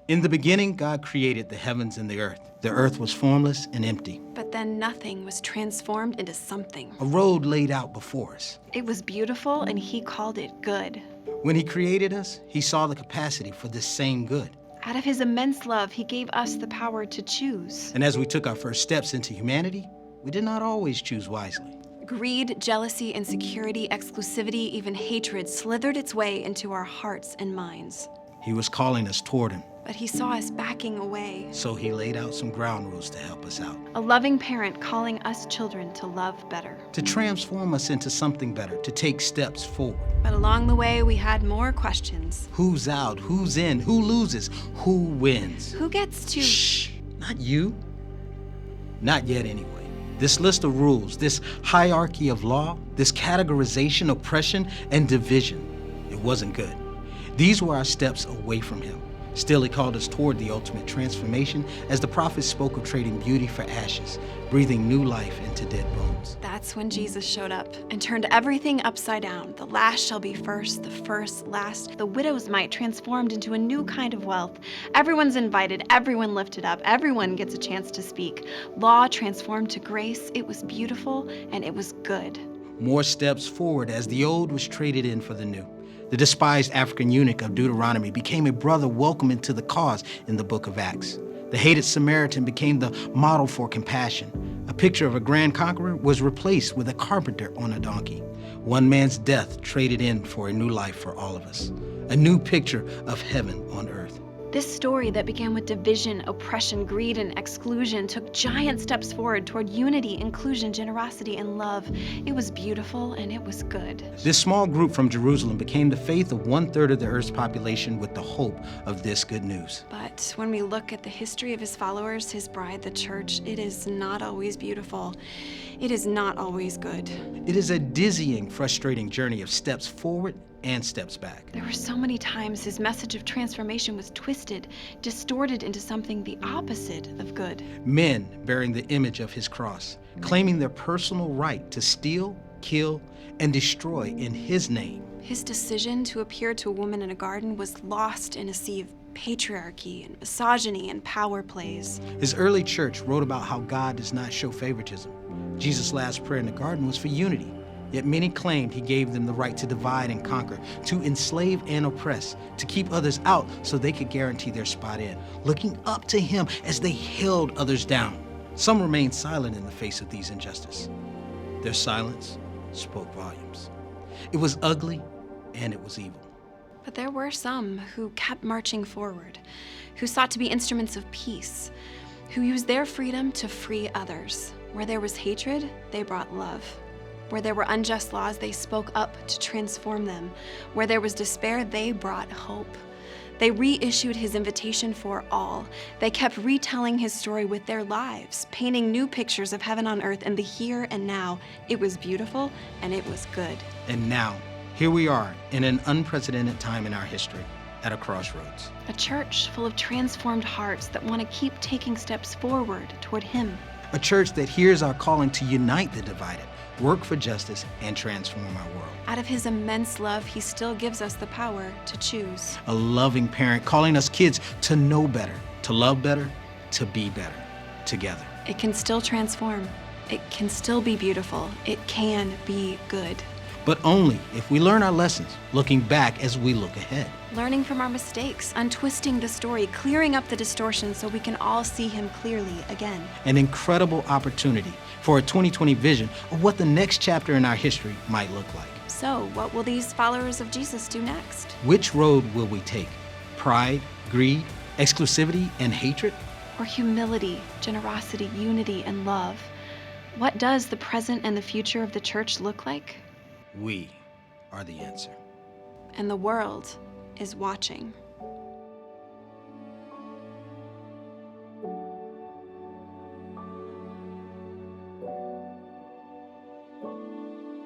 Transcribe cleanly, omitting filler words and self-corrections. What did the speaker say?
In the beginning, God created the heavens and the earth. The earth was formless and empty. But then nothing was transformed into something. A road laid out before us. It was beautiful, and he called it good. When he created us, he saw the capacity for this same good. Out of his immense love, he gave us the power to choose. And as we took our first steps into humanity, we did not always choose wisely. Greed, jealousy, insecurity, exclusivity, even hatred slithered its way into our hearts and minds. He was calling us toward him. But he saw us backing away. So he laid out some ground rules to help us out. A loving parent calling us children to love better. To transform us into something better, to take steps forward. But along the way, we had more questions. Who's out? Who's in? Who loses? Who wins? Who gets to... Shh, not you. Not yet anyway. This list of rules, this hierarchy of law, this categorization, oppression, and division, it wasn't good. These were our steps away from him. Still, he called us toward the ultimate transformation as the prophets spoke of trading beauty for ashes, breathing new life into dead bones. That's when Jesus showed up and turned everything upside down. The last shall be first, the first last. The widow's mite transformed into a new kind of wealth. Everyone's invited, everyone lifted up, everyone gets a chance to speak. Law transformed to grace. It was beautiful and it was good. More steps forward as the old was traded in for the new. The despised African eunuch of Deuteronomy became a brother welcome into the cause in the book of Acts. The hated Samaritan became the model for compassion. A picture of a grand conqueror was replaced with a carpenter on a donkey. One man's death traded in for a new life for all of us. A new picture of heaven on earth. This story that began with division, oppression, greed, and exclusion took giant steps forward toward unity, inclusion, generosity, and love. It was beautiful and it was good. This small group from Jerusalem became the faith of 1/3 of the earth's population with the hope of this good news. But when we look at the history of his followers, his bride, the church, it is not always beautiful. It is not always good. It is a dizzying, frustrating journey of steps forward and steps back. There were so many times his message of transformation was twisted, distorted into something the opposite of good. Men bearing the image of his cross, claiming their personal right to steal, kill, and destroy in his name. His decision to appear to a woman in a garden was lost in a sea of patriarchy and misogyny and power plays. His early church wrote about how God does not show favoritism. Jesus' last prayer in the garden was for unity. Yet many claimed he gave them the right to divide and conquer, to enslave and oppress, to keep others out so they could guarantee their spot in, looking up to him as they held others down. Some remained silent in the face of these injustices. Their silence spoke volumes. It was ugly and it was evil. But there were some who kept marching forward, who sought to be instruments of peace, who used their freedom to free others. Where there was hatred, they brought love. Where there were unjust laws, they spoke up to transform them. Where there was despair, they brought hope. They reissued his invitation for all. They kept retelling his story with their lives, painting new pictures of heaven on earth in the here and now. It was beautiful and it was good. And now, here we are in an unprecedented time in our history, at a crossroads. A church full of transformed hearts that want to keep taking steps forward toward him. A church that hears our calling to unite the divided, work for justice, and transform our world. Out of his immense love, he still gives us the power to choose. A loving parent calling us kids to know better, to love better, to be better, together. It can still transform. It can still be beautiful. It can be good. But only if we learn our lessons, looking back as we look ahead. Learning from our mistakes, untwisting the story, clearing up the distortion so we can all see him clearly again. An incredible opportunity for a 2020 vision of what the next chapter in our history might look like. So, what will these followers of Jesus do next? Which road will we take? Pride, greed, exclusivity, and hatred? Or humility, generosity, unity, and love? What does the present and the future of the church look like? We are the answer. And the world is watching.